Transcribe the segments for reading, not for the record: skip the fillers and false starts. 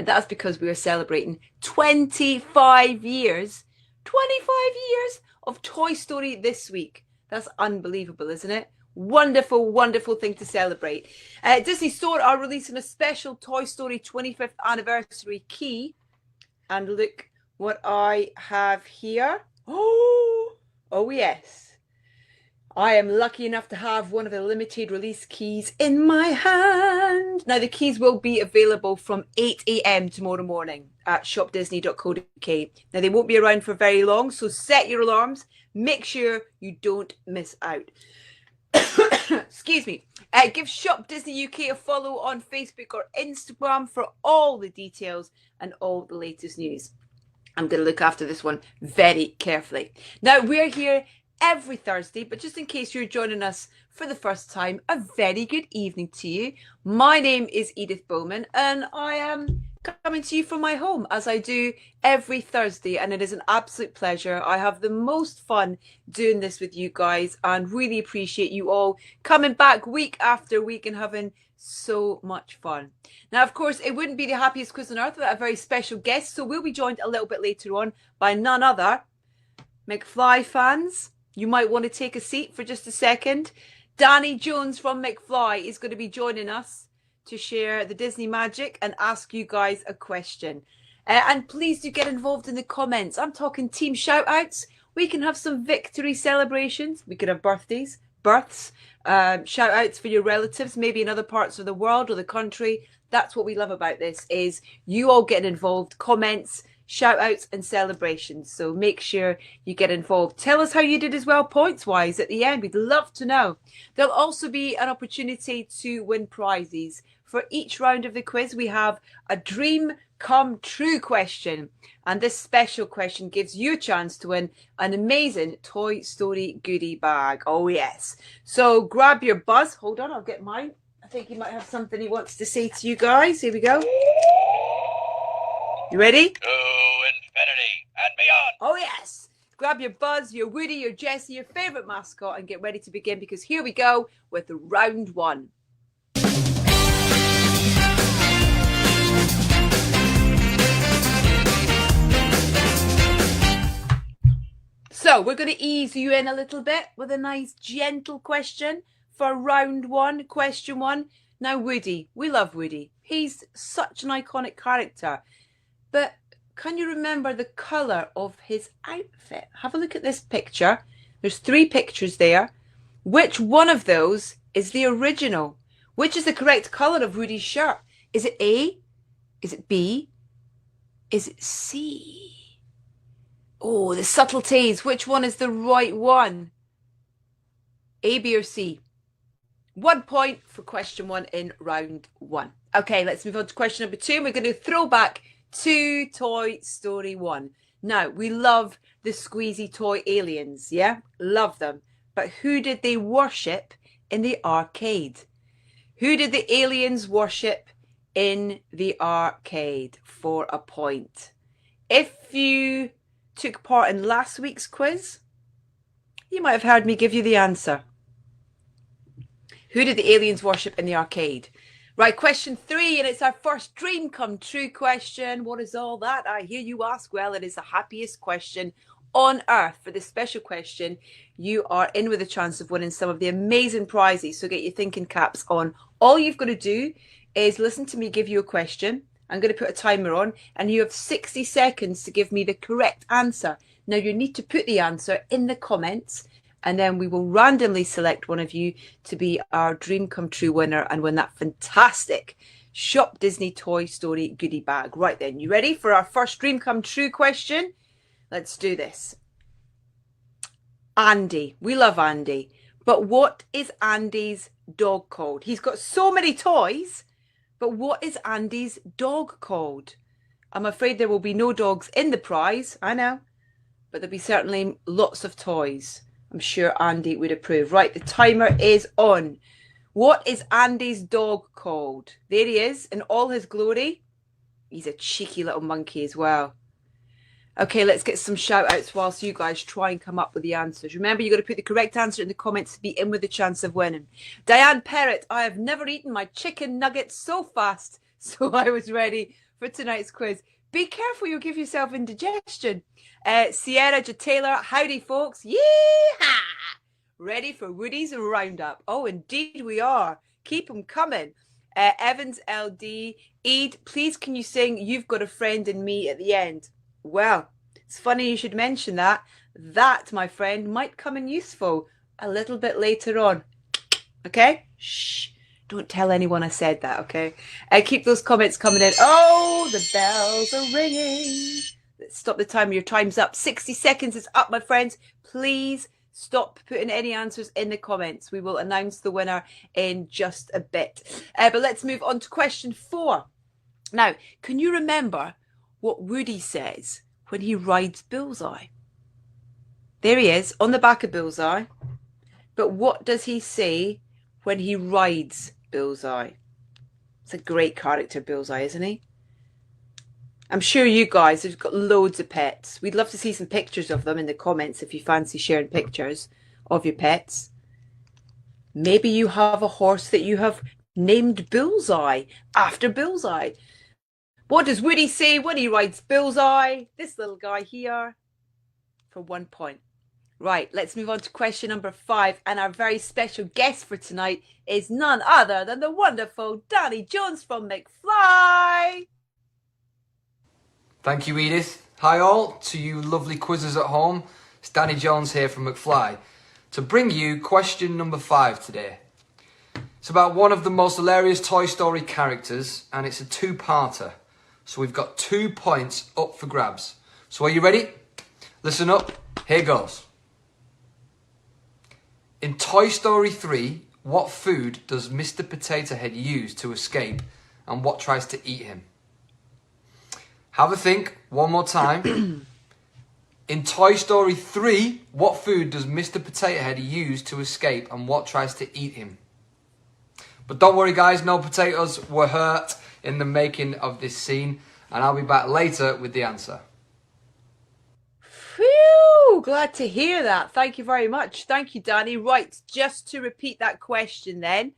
And that's because we are celebrating 25 years, 25 years of Toy Story this week. That's unbelievable, isn't it? Wonderful, wonderful thing to celebrate. Disney Store are releasing a special Toy Story 25th anniversary key. And look what I have here. Oh yes. I am lucky enough to have one of the limited release keys in my hand. Now, the keys will be available from 8 a.m. tomorrow morning at shopdisney.co.uk. Now, they won't be around for very long, so set your alarms. Make sure you don't miss out. Excuse me. Give Shop Disney UK a follow on Facebook or Instagram for all the details and all the latest news. I'm going to look after this one very carefully. Now, we're here every Thursday, but just in case you're joining us for the first time, a very good evening to you. My name is Edith Bowman and I am coming to you from my home as I do every Thursday, and it is an absolute pleasure. I have the most fun doing this with you guys and really appreciate you all coming back week after week and having so much fun. Now, of course, it wouldn't be the happiest quiz on earth without a very special guest, so we'll be joined a little bit later on by none other. McFly fans, you might want to take a seat for just a second. Danny Jones from McFly is going to be joining us to share the Disney magic and ask you guys a question. And please do get involved in the comments. I'm talking team shout outs. We can have some victory celebrations. We could have birthdays, births, shout outs for your relatives, maybe in other parts of the world or the country. That's what we love about this, is you all getting involved, comments, shout outs and celebrations. So make sure you get involved. Tell us how you did as well, points wise, at the end. We'd love to know. There'll also be an opportunity to win prizes. For each round of the quiz, we have a dream come true question. And this special question gives you a chance to win an amazing Toy Story goodie bag. Oh, yes. So grab your buzz. Hold on, I'll get mine. I think he might have something he wants to say to you guys. Here we go. You ready? To infinity and beyond. Oh, yes. Grab your Buzz, your Woody, your Jessie, your favourite mascot and get ready to begin, because here we go with round one. So we're going to ease you in a little bit with a nice gentle question for round one, question one. Now, Woody, we love Woody. He's such an iconic character. But can you remember the colour of his outfit? Have a look at this picture. There's 3 pictures there. Which one of those is the original? Which is the correct colour of Woody's shirt? Is it A? Is it B? Is it C? Oh, the subtleties. Which one is the right one? A, B or C? 1 point for question one in round one. Okay, let's move on to question number 2. We're going to throw back to Toy Story 1. Now, we love the squeezy toy aliens, yeah? Love them. But who did they worship in the arcade? Who did the aliens worship in the arcade for a point? If you took part in last week's quiz, you might have heard me give you the answer. Who did the aliens worship in the arcade? Right, question 3, and it's our first dream come true question. What is all that, I hear you ask? Well, it is the happiest question on earth. For this special question, you are in with a chance of winning some of the amazing prizes. So get your thinking caps on. All you've got to do is listen to me give you a question. I'm going to put a timer on, and you have 60 seconds to give me the correct answer. Now, you need to put the answer in the comments, and then we will randomly select one of you to be our dream come true winner and win that fantastic Shop Disney Toy Story goodie bag. Right then, you ready for our first dream come true question? Let's do this. Andy. We love Andy. But what is Andy's dog called? He's got so many toys, but what is Andy's dog called? I'm afraid there will be no dogs in the prize, I know, but there'll be certainly lots of toys. I'm sure Andy would approve. Right, the timer is on. What is Andy's dog called? There he is in all his glory. He's a cheeky little monkey as well. Okay, let's get some shout outs whilst you guys try and come up with the answers. Remember, you've got to put the correct answer in the comments to be in with a chance of winning. Diane Perrott, I have never eaten my chicken nuggets so fast, so I was ready for tonight's quiz. Be careful, you'll give yourself indigestion. Sierra J. Taylor, howdy folks. Yeehaw! Ready for Woody's Roundup. Oh, indeed we are. Keep them coming. Evans LD, Eid, please can you sing You've Got a Friend in Me at the end? Well, it's funny you should mention that. That, my friend, might come in useful a little bit later on. Okay? Shh. Don't tell anyone I said that, okay? Keep those comments coming in. Oh, the bells are ringing. Let's stop the timer. Your time's up. 60 seconds is up, my friends. Please stop putting any answers in the comments. We will announce the winner in just a bit. But let's move on to question 4. Now, can you remember what Woody says when he rides Bullseye? There he is on the back of Bullseye. But what does he say when he rides Bullseye? It's a great character, Bullseye, isn't he? I'm sure you guys have got loads of pets. We'd love to see some pictures of them in the comments if you fancy sharing pictures of your pets. Maybe you have a horse that you have named Bullseye after Bullseye. What does Woody say when he rides Bullseye? This little guy here for 1 point. Right, let's move on to question number 5. And our very special guest for tonight is none other than the wonderful Danny Jones from McFly. Thank you, Edith. Hi all, to you lovely quizzers at home. It's Danny Jones here from McFly to bring you question number 5 today. It's about one of the most hilarious Toy Story characters, and it's a 2-parter. So we've got 2 points up for grabs. So are you ready? Listen up, here goes. In Toy Story 3, what food does Mr. Potato Head use to escape, and what tries to eat him? Have a think, one more time. In Toy Story 3, what food does Mr. Potato Head use to escape, and what tries to eat him? But don't worry guys, no potatoes were hurt in the making of this scene, and I'll be back later with the answer. Phew, glad to hear that. Thank you very much. Thank you, Danny. Right, just to repeat that question then.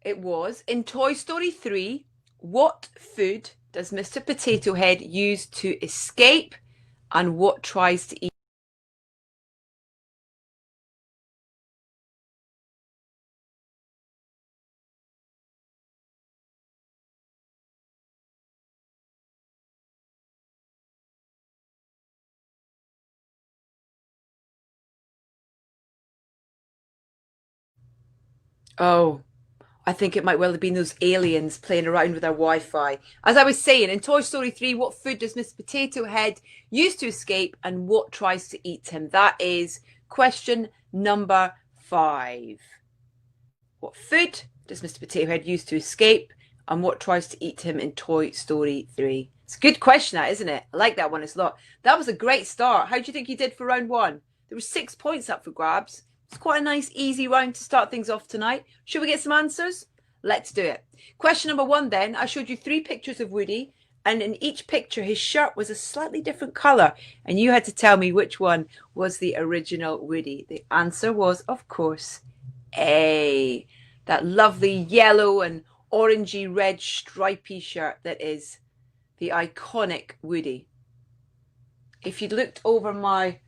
It was, in Toy Story 3, what food does Mr. Potato Head use to escape, and what tries to eat? Oh, I think it might well have been those aliens playing around with our Wi-Fi. As I was saying, in Toy Story 3, what food does Mr. Potato Head use to escape, and what tries to eat him? That is question number 5. What food does Mr. Potato Head use to escape, and what tries to eat him in Toy Story 3? It's a good question, that, isn't it? I like that one a lot. That was a great start. How do you think you did for round 1? There were 6 points up for grabs. It's quite a nice, easy round to start things off tonight. Should we get some answers? Let's do it. Question number 1 then. I showed you 3 pictures of Woody, and in each picture his shirt was a slightly different colour, and you had to tell me which one was the original Woody. The answer was, of course, A. That lovely yellow and orangey red stripy shirt that is the iconic Woody. If you'd looked over my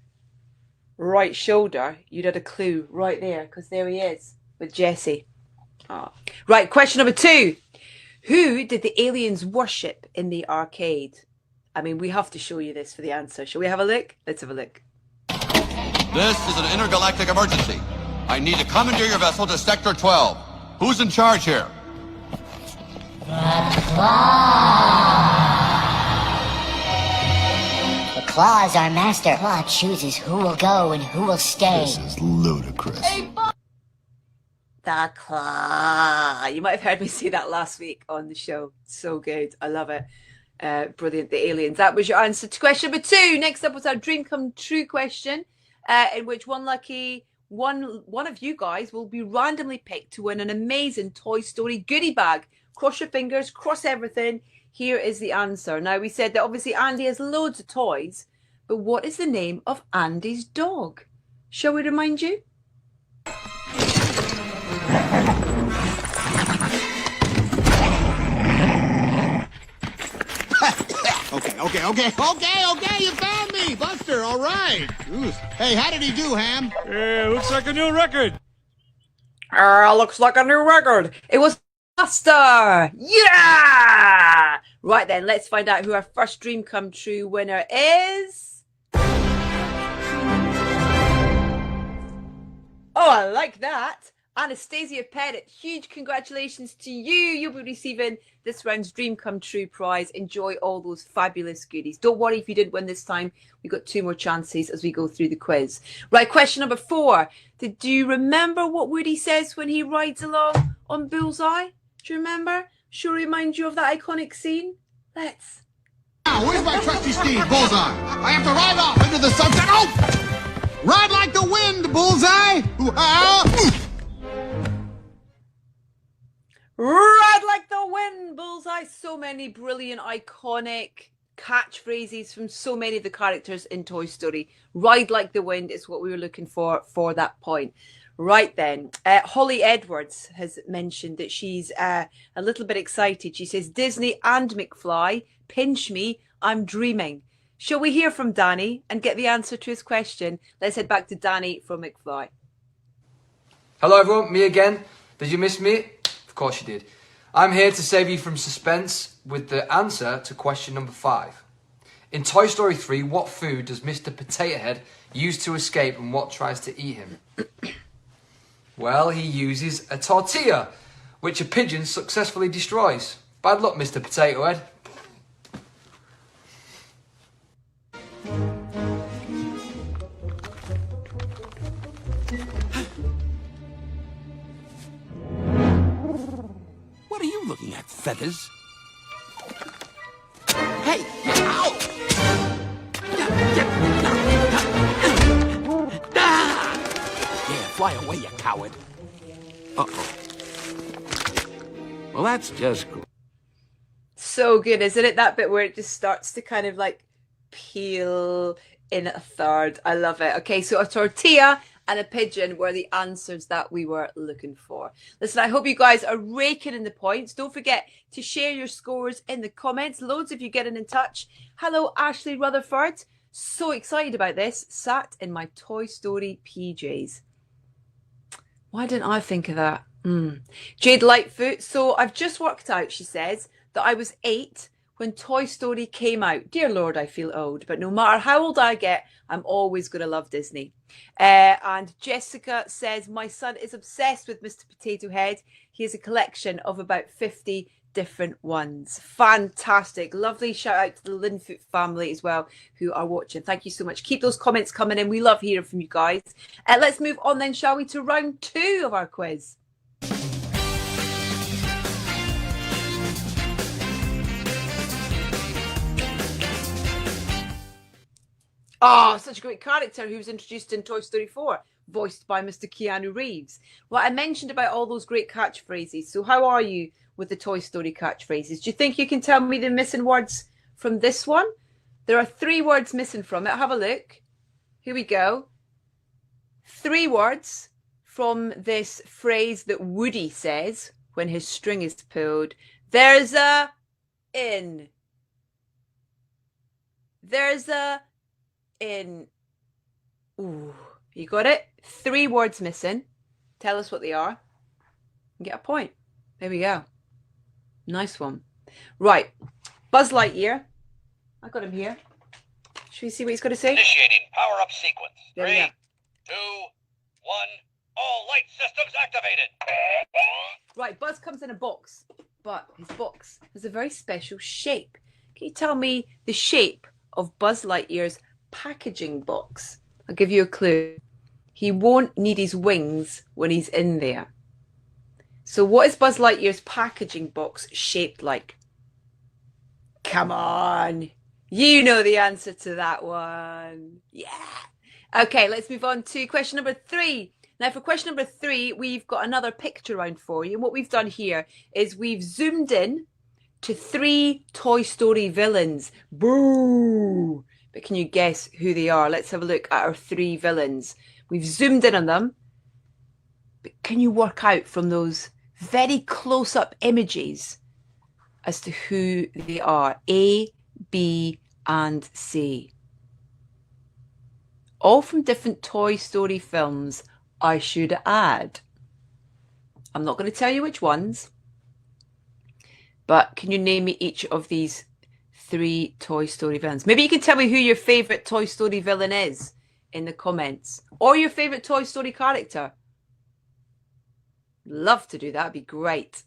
right shoulder, you'd had a clue right there, because there he is with Jessie. Oh. Right, question number 2. Who did the aliens worship in the arcade? I mean, we have to show you this for the answer. Shall we have a look? Let's have a look. This is an intergalactic emergency. I need to commandeer your vessel to Sector 12. Who's in charge here? The Claw is our master. Claw chooses who will go and who will stay. This is ludicrous. The Claw. You might have heard me say that last week on the show. So good. I love it. Brilliant. The aliens. That was your answer to question number 2. Next up was our dream come true question, in which one of you guys will be randomly picked to win an amazing Toy Story goodie bag. Cross your fingers, cross everything. Here is the answer. Now, we said that obviously Andy has loads of toys, but what is the name of Andy's dog? Shall we remind you? Okay, you found me, Buster, all right. Ooh. Hey, how did he do, Ham? Looks like a new record. Looks like a new record. It was Buster. Yeah! Right then, let's find out who our first dream come true winner is. Oh, I like that. Anastasia Pettit, huge congratulations to you. You'll be receiving this round's Dream Come True prize. Enjoy all those fabulous goodies. Don't worry if you didn't win this time. We've got 2 more chances as we go through the quiz. Right, question number 4. Did you remember what Woody says when he rides along on Bullseye? Do you remember? Should remind you of that iconic scene? Let's. Now, where's my trusty steed, Bullseye? I have to ride off into the sunset. Oh! Ride like the wind, Bullseye! Ride like the wind, Bullseye. So many brilliant, iconic catchphrases from so many of the characters in Toy Story. Ride like the wind is what we were looking for that point. Right then, Holly Edwards has mentioned that she's a little bit excited. She says, Disney and McFly, pinch me, I'm dreaming. Shall we hear from Danny and get the answer to his question? Let's head back to Danny from McFly. Hello everyone, me again. Did you miss me? Of course you did. I'm here to save you from suspense with the answer to question number 5. In Toy Story 3, what food does Mr. Potato Head use to escape and what tries to eat him? Well, he uses a tortilla, which a pigeon successfully destroys. Bad luck, Mr. Potato Head. What are you looking at, Feathers? Hey! Ow! Yeah, fly away, you coward. Uh-oh. Well, that's just cool. So good, isn't it? That bit where it just starts to kind of like peel in a third. I love it. Okay, so a tortilla and a pigeon were the answers that we were looking for. Listen, I hope you guys are raking in the points. Don't forget to share your scores in the comments. Loads of you getting in touch. Hello, Ashley Rutherford. So excited about this. Sat in my Toy Story PJs. Why didn't I think of that? Jade Lightfoot. So I've just worked out, she says, that I was 8 when Toy Story came out. Dear Lord, I feel old. But no matter how old I get, I'm always going to love Disney. And Jessica says, my son is obsessed with Mr. Potato Head. He has a collection of about 50 different ones. Fantastic. Lovely shout out to the Linfoot family as well who are watching. Thank you so much. Keep those comments coming in. We love hearing from you guys. Let's move on then, shall we, to round 2 of our quiz. Oh, such a great character who was introduced in Toy Story 4, voiced by Mr. Keanu Reeves. Well, I mentioned about all those great catchphrases. So how are you with the Toy Story catchphrases? Do you think you can tell me the missing words from this one? There are 3 words missing from it. Have a look. Here we go. 3 words from this phrase that Woody says when his string is pulled. There's a in. There's a in. Ooh, you got it? 3 words missing. Tell us what they are and get a point. There we go. Nice one. Right, Buzz Lightyear. I got him here. Should we see what he's got to say? Initiating power-up sequence. There 3, we 2, go. 1. All light systems activated. Right, Buzz comes in a box, but his box has a very special shape. Can you tell me the shape of Buzz Lightyear's packaging box? I'll give you a clue. He won't need his wings when he's in there. So what is Buzz Lightyear's packaging box shaped like? Come on. You know the answer to that one. Yeah. Okay, let's move on to question number 3. Now for question number 3, we've got another picture round for you. And what we've done here is we've zoomed in to 3 Toy Story villains. Boo! But can you guess who they are? Let's have a look at our 3 villains. We've zoomed in on them. But can you work out from those very close-up images as to who they are? A, B, and C. All from different Toy Story films, I should add. I'm not going to tell you which ones, but can you name me each of these 3 Toy Story villains? Maybe you can tell me who your favourite Toy Story villain is in the comments, or your favourite Toy Story character. Love to do that, it'd be great.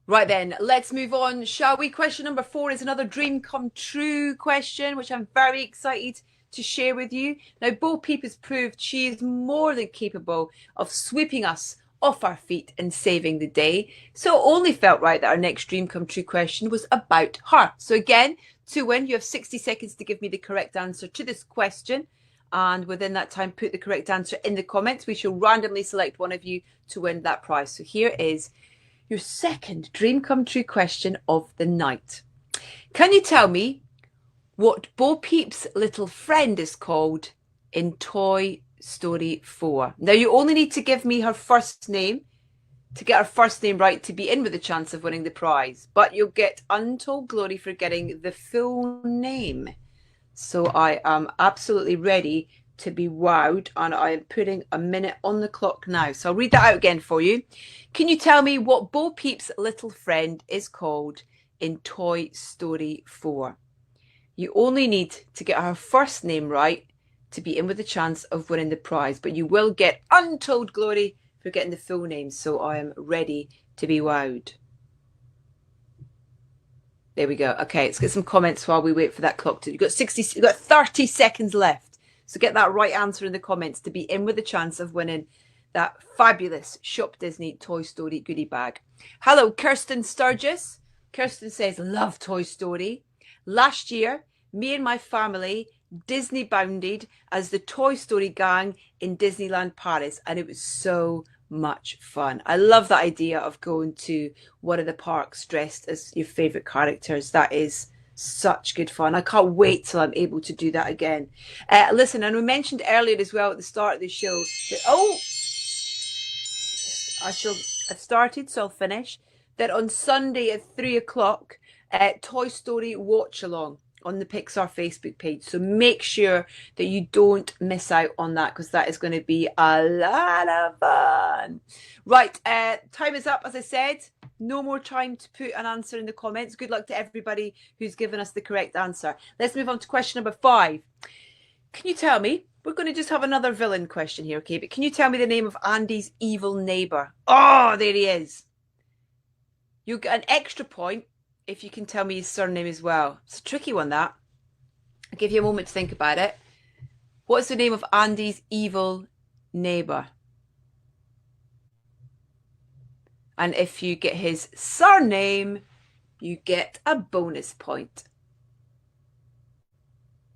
Right then, let's move on, shall we? Question number 4 is another dream come true question, which I'm very excited to share with you. Now, Bo Peep has proved she is more than capable of sweeping us off our feet and saving the day. So it only felt right that our next dream come true question was about her. So again, to win, you have 60 seconds to give me the correct answer to this question. And within that time, put the correct answer in the comments. We shall randomly select one of you to win that prize. So here is your second dream come true question of the night. Can you tell me what Bo Peep's little friend is called in Toy Story 4? Now, you only need to give me her first name to get her first name right to be in with a chance of winning the prize. But you'll get untold glory for getting the full name. So I am absolutely ready to be wowed, and I am putting a minute on the clock now. So I'll read that out again for you. Can you tell me what Bo Peep's little friend is called in Toy Story 4? You only need to get her first name right to be in with a chance of winning the prize, but you will get untold glory for getting the full name. So I am ready to be wowed. There we go. Okay, let's get some comments while we wait for that clock to. You've got 30 seconds left. So get that right answer in the comments to be in with a chance of winning that fabulous Shop Disney Toy Story goodie bag. Hello, Kirsten Sturgis. Kirsten says, love Toy Story. Last year, me and my family Disney bounded as the Toy Story gang in Disneyland Paris, and it was so much fun. I love the idea of going to one of the parks dressed as your favourite characters. That is such good fun. I can't wait till I'm able to do that again. Listen, and we mentioned earlier as well at the start of the show that, I've started, so I'll finish, that on Sunday at 3 o'clock, Toy Story Watch Along on the Pixar Facebook page. So make sure that you don't miss out on that, because that is going to be a lot of fun. Right, time is up, as I said. No more time to put an answer in the comments. Good luck to everybody who's given us the correct answer. Let's move on to question number 5. Can you tell me, we're going to just have another villain question here, okay? But can you tell me the name of Andy's evil neighbour? Oh, there he is. You'll get an extra point if you can tell me his surname as well. It's a tricky one, that. I'll give you a moment to think about it. What's the name of Andy's evil neighbour? And if you get his surname, you get a bonus point.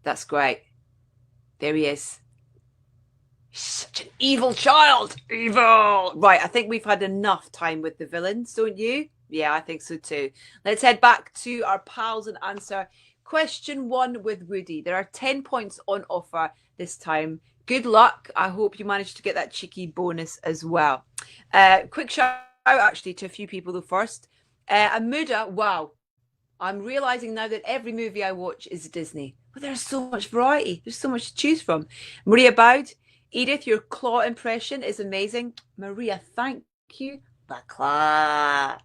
That's great. There he is. Such an evil child. Evil. Right, I think we've had enough time with the villains, don't you? Yeah, I think so too. Let's head back to our pals and answer question 1 with Woody. There are 10 points on offer this time. Good luck. I hope you managed to get that cheeky bonus as well. Quick shout out actually to a few people though first. Amuda, wow. I'm realising now that every movie I watch is Disney. But there's so much variety. There's so much to choose from. Maria Bowd, Edith, your claw impression is amazing. Maria, thank you. Claw.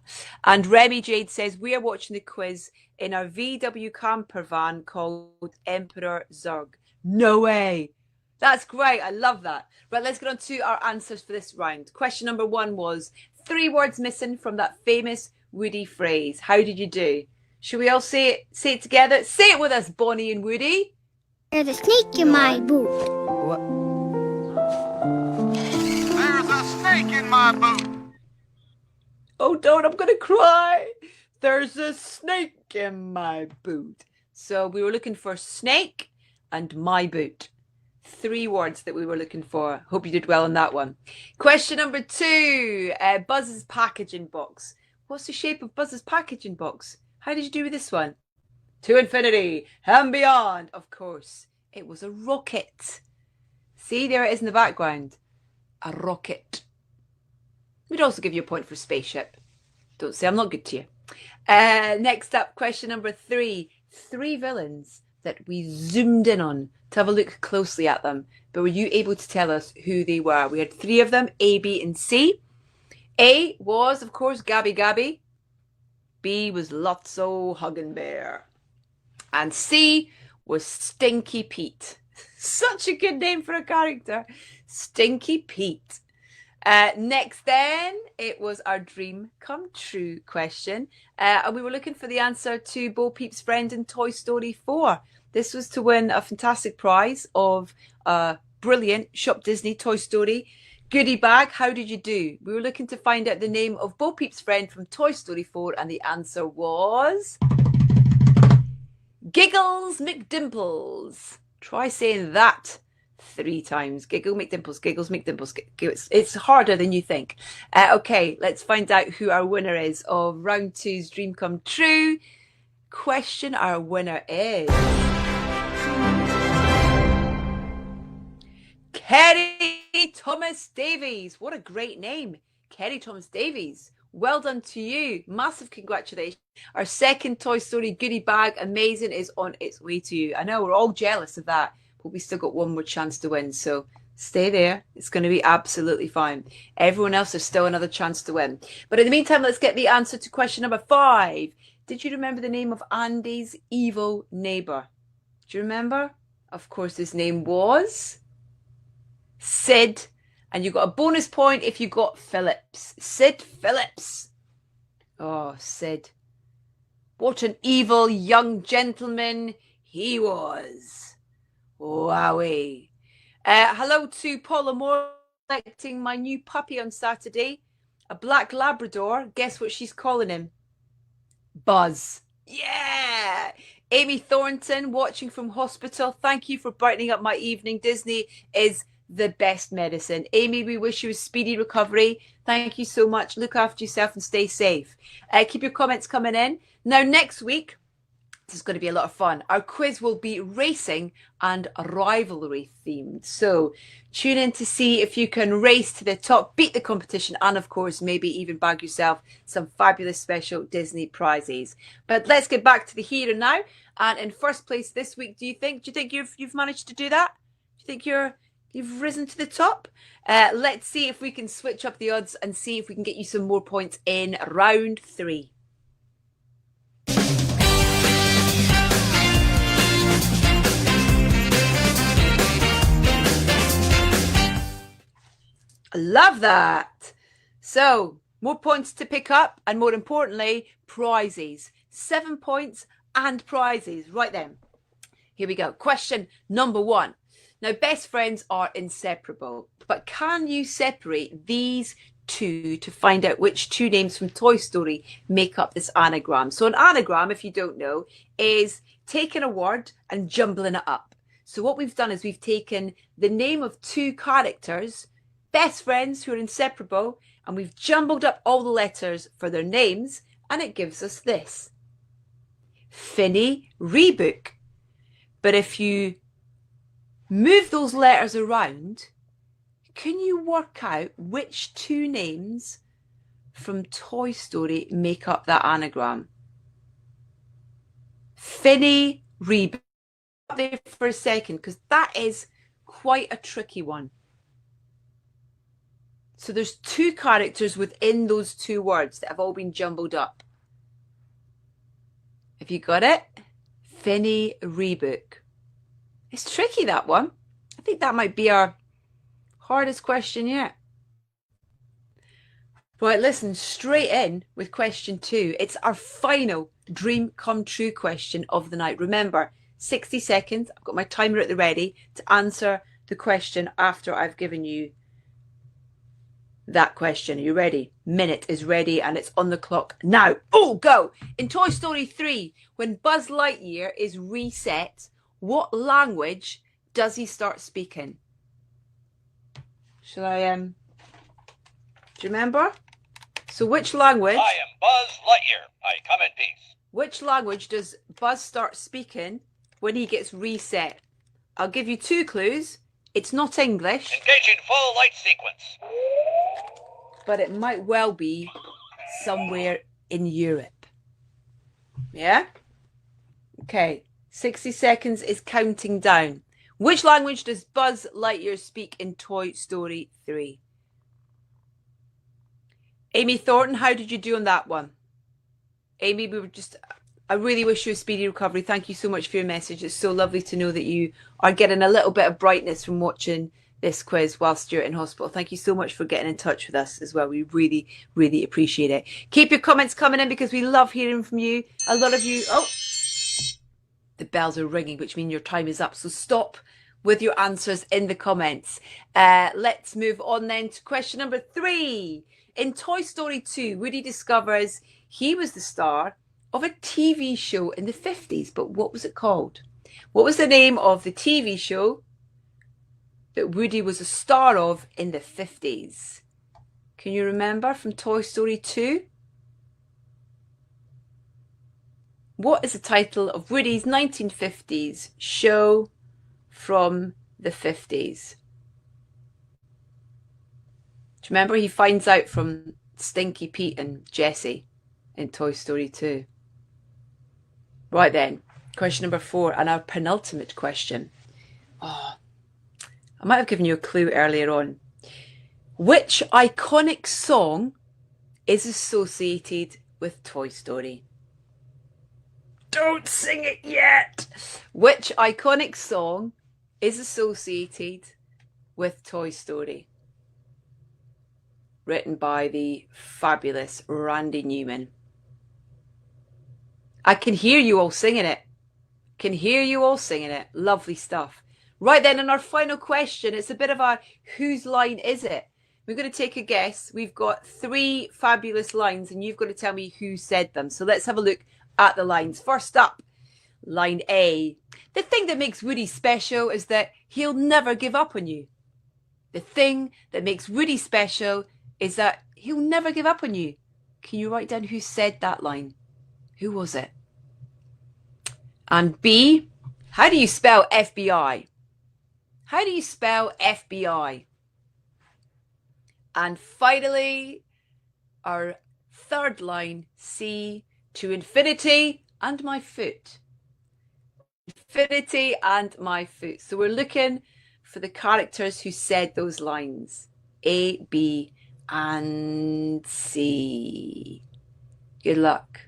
And Remy Jade says, we are watching the quiz in our VW camper van called Emperor Zurg. No way. That's great. I love that. Right, let's get on to our answers for this round. Question number 1 was 3 words missing from that famous Woody phrase. How did you do? Should we all say it together? Say it with us, Bonnie and Woody. There's a snake in my boot. What? There's a snake in my boot. Oh, don't, I'm going to cry. There's a snake in my boot. So we were looking for snake and my boot. 3 words that we were looking for. Hope you did well on that one. Question number 2, Buzz's packaging box. What's the shape of Buzz's packaging box? How did you do with this one? To infinity and beyond. Of course, it was a rocket. See, there it is in the background. A rocket. We'd also give you a point for spaceship. Don't say I'm not good to you. Next up, question number 3. 3 villains that we zoomed in on to have a look closely at them. But were you able to tell us who they were? We had 3 of them, A, B, and C. A was, of course, Gabby Gabby. B was Lotso Huggin' Bear. And C was Stinky Pete. Such a good name for a character. Stinky Pete. Next then, it was our dream come true question. And we were looking for the answer to Bo Peep's friend in Toy Story 4. This was to win a fantastic prize of a brilliant Shop Disney Toy Story goodie bag. How did you do? We were looking to find out the name of Bo Peep's friend from Toy Story 4, and the answer was Giggles McDimples. Try saying that 3 times. Giggle McDimples, Giggles McDimples. It's harder than you think. Okay, let's find out who our winner is of round 2's Dream Come True question. Our winner is Kerry Thomas Davies. What a great name, Kerry Thomas Davies. Well done to you. Massive congratulations. Our second Toy Story goodie bag, amazing, is on its way to you. I know we're all jealous of that, but we still got one more chance to win. So stay there. It's going to be absolutely fine. Everyone else has still another chance to win. But in the meantime, let's get the answer to question number 5. Did you remember the name of Andy's evil neighbor? Do you remember? Of course, his name was Sid. And you got a bonus point if you got Phillips. Sid Phillips. Oh, Sid. What an evil young gentleman he was. Wowie. Hello to Paula Moore, collecting my new puppy on Saturday. A black Labrador. Guess what she's calling him? Buzz. Yeah. Amy Thornton, watching from hospital. Thank you for brightening up my evening. Disney is the best medicine. Amy, we wish you a speedy recovery. Thank you so much. Look after yourself and stay safe. Keep your comments coming in. Now, next week, this is going to be a lot of fun. Our quiz will be racing and rivalry themed. So tune in to see if you can race to the top, beat the competition, and of course, maybe even bag yourself some fabulous special Disney prizes. But let's get back to the here and now. And in first place this week, do you think you've managed to do that? Do you think you've risen to the top? Let's see if we can switch up the odds and see if we can get you some more points in round 3. I love that. So more points to pick up, and more importantly, prizes. 7 points and prizes. Right then, here we go. Question number 1. Now, best friends are inseparable, but can you separate these 2 to find out which 2 names from Toy Story make up this anagram? So an anagram, if you don't know, is taking a word and jumbling it up. So what we've done is we've taken the name of 2 characters, best friends who are inseparable, and we've jumbled up all the letters for their names, and it gives us this. Finny Rebook. But if you move those letters around, can you work out which 2 names from Toy Story make up that anagram? Finny Rebook. There for a second, because that is quite a tricky one. So there's 2 characters within those 2 words that have all been jumbled up. Have you got it? Finny Rebook. It's tricky, that one. I think that might be our hardest question yet. Right, listen, straight in with question 2. It's our final dream come true question of the night. Remember, 60 seconds. I've got my timer at the ready to answer the question after I've given you that question. Are you ready? Minute is ready and it's on the clock now. Oh, go! In Toy Story 3, when Buzz Lightyear is reset, what language does he start speaking? Shall I, do you remember? So which language? I am Buzz Lightyear. I come in peace. Which language does Buzz start speaking when he gets reset? I'll give you 2 clues. It's not English. Engaging full light sequence. But it might well be somewhere in Europe. Yeah? Okay. 60 seconds is counting down. Which language does Buzz Lightyear speak in Toy Story 3? Amy Thornton, how did you do on that one? Amy, I really wish you a speedy recovery. Thank you so much for your message. It's so lovely to know that you are getting a little bit of brightness from watching this quiz whilst you're in hospital. Thank you so much for getting in touch with us as well. We really, really appreciate it. Keep your comments coming in because we love hearing from you. A lot of you, the bells are ringing, which means your time is up. So stop with your answers in the comments. Let's move on then to question number 3. In Toy Story 2, Woody discovers he was the star of a TV show in the 50s. But what was it called? What was the name of the TV show that Woody was a star of in the 50s? Can you remember from Toy Story 2? What is the title of Woody's 1950s show from the 50s? Do you remember he finds out from Stinky Pete and Jessie in Toy Story 2? Right then, question number 4 and our penultimate question. I might have given you a clue earlier on. Which iconic song is associated with Toy Story? Don't sing it yet! Which iconic song is associated with Toy Story? Written by the fabulous Randy Newman. I can hear you all singing it. Can hear you all singing it. Lovely stuff. Right then, in our final question, it's a bit of a whose line is it? We're going to take a guess. We've got 3 fabulous lines and you've got to tell me who said them. So let's have a look at the lines. First up, line A. The thing that makes Woody special is that he'll never give up on you. The thing that makes Woody special is that he'll never give up on you. Can you write down who said that line? Who was it? And B, how do you spell FBI? How do you spell FBI? And finally, our third line, C, to infinity and my foot. Infinity and my foot. So we're looking for the characters who said those lines. A, B, and C. Good luck.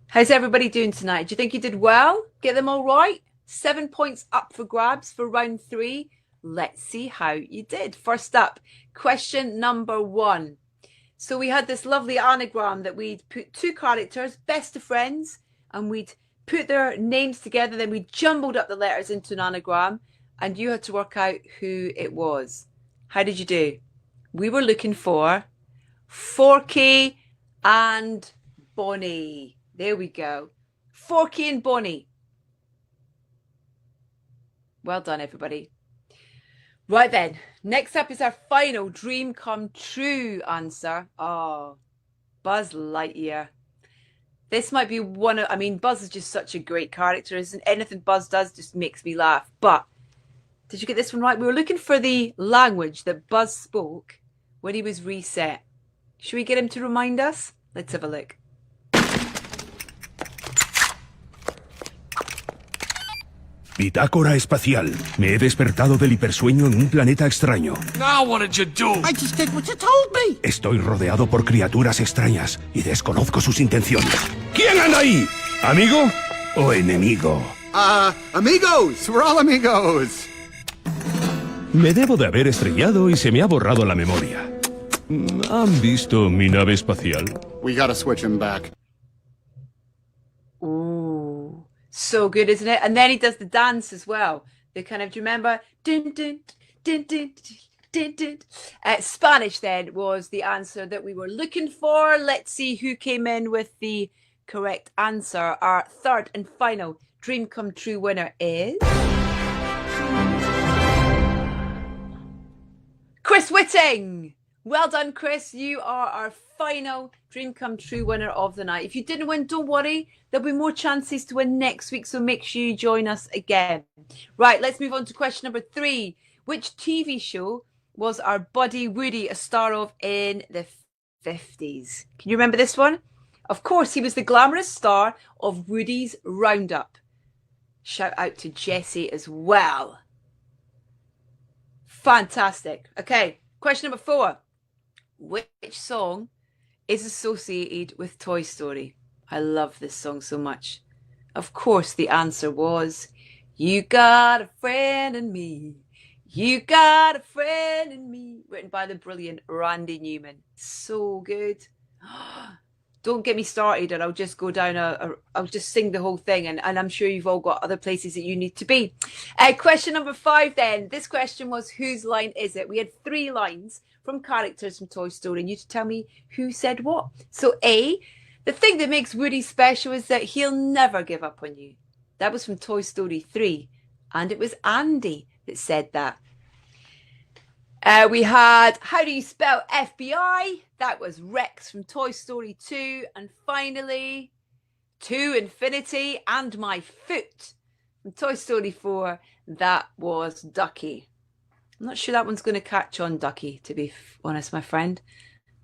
How's everybody doing tonight? Do you think you did well? Get them all right? 7 points up for grabs for round 3. Let's see how you did. First up, question number 1. So we had this lovely anagram that we'd put 2 characters, best of friends, and we'd put their names together. Then we jumbled up the letters into an anagram, and you had to work out who it was. How did you do? We were looking for Forky and Bonnie. There we go. Forky and Bonnie. Well done, everybody. Right then, next up is our final dream come true answer. Oh, Buzz Lightyear. This might be one of, Buzz is just such a great character. Isn't anything Buzz does just makes me laugh. But did you get this one right? We were looking for the language that Buzz spoke when he was reset. Should we get him to remind us? Let's have a look. Bitácora espacial. Me he despertado del hipersueño en un planeta extraño. Now what did you do? I just did what you told me. Estoy rodeado por criaturas extrañas y desconozco sus intenciones. ¿Quién anda ahí? ¿Amigo o enemigo? Amigos. We're all amigos. Me debo de haber estrellado y se me ha borrado la memoria. ¿Han visto mi nave espacial? We gotta switch him back. Ooh, so good, isn't it? And then he does the dance as well. The kind of, do you remember? Dun, dun, dun, dun, dun, dun. Spanish then was the answer that we were looking for. Let's see who came in with the correct answer. Our third and final dream come true winner is Chris Whitting. Well done, Chris. You are our final dream come true winner of the night. If you didn't win, don't worry. There'll be more chances to win next week, so make sure you join us again. Right, let's move on to question number 3. Which TV show was our buddy Woody a star of in the 50s? Can you remember this one? Of course, he was the glamorous star of Woody's Roundup. Shout out to Jessie as well. Fantastic. Okay, question number 4. Which song is associated with Toy Story? I love this song so much. Of course, the answer was, You Got a Friend in Me. You Got a Friend in Me. Written by the brilliant Randy Newman. So good. Don't get me started and I'll just go down I'll just sing the whole thing and I'm sure you've all got other places that you need to be. Question number 5 then. This question was, whose line is it? We had 3 lines from characters from Toy Story and you to tell me who said what. So A, the thing that makes Woody special is that he'll never give up on you. That was from Toy Story 3 and it was Andy that said that. We had, how do you spell FBI? That was Rex from Toy Story 2. And finally, To Infinity and My Foot from Toy Story 4. That was Ducky. I'm not sure that one's going to catch on, Ducky, to be honest, my friend.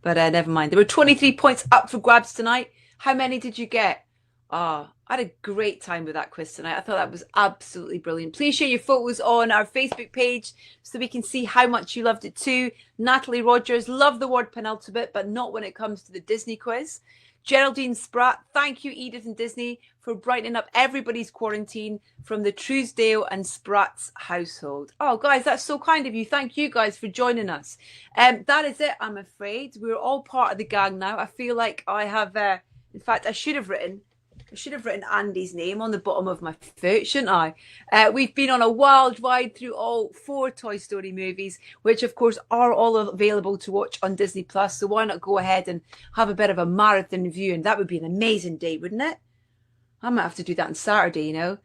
But never mind. There were 23 points up for grabs tonight. How many did you get? I had a great time with that quiz tonight. I thought that was absolutely brilliant. Please share your photos on our Facebook page so we can see how much you loved it too. Natalie Rogers, love the word penultimate, but not when it comes to the Disney quiz. Geraldine Spratt, thank you, Edith and Disney, for brightening up everybody's quarantine from the Truesdale and Spratt's household. Oh, guys, that's so kind of you. Thank you guys for joining us. That is it, I'm afraid. We're all part of the gang now. I feel like I have, in fact, I should have written Andy's name on the bottom of my foot, shouldn't I? We've been on a wild ride through all 4 Toy Story movies, which of course are all available to watch on Disney Plus. So why not go ahead and have a bit of a marathon view? And that would be an amazing day, wouldn't it? I might have to do that on Saturday, you know.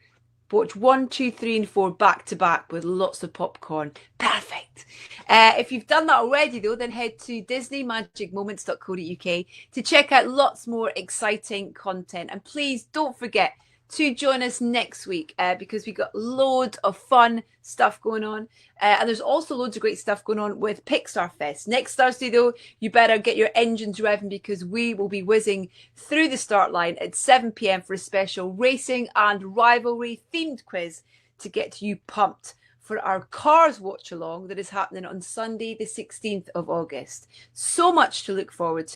Watch 1, 2, 3, and 4 back to back with lots of popcorn. Perfect. If you've done that already, though, then head to disneymagicmoments.co.uk to check out lots more exciting content. And please don't forget to join us next week because we got loads of fun stuff going on. And there's also loads of great stuff going on with Pixar Fest. Next Thursday, though, you better get your engines revving because we will be whizzing through the start line at 7 p.m. for a special racing and rivalry themed quiz to get you pumped for our Cars watch along that is happening on Sunday, the 16th of August. So much to look forward to.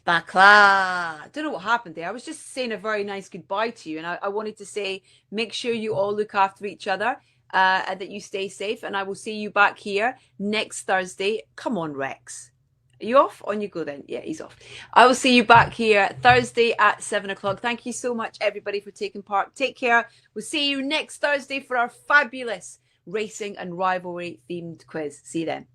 Bakla. I don't know what happened there. I was just saying a very nice goodbye to you. And I wanted to say, make sure you all look after each other and that you stay safe. And I will see you back here next Thursday. Come on, Rex. Are you off? On you go then. Yeah, he's off. I will see you back here Thursday at 7 o'clock. Thank you so much, everybody, for taking part. Take care. We'll see you next Thursday for our fabulous racing and rivalry themed quiz. See you then.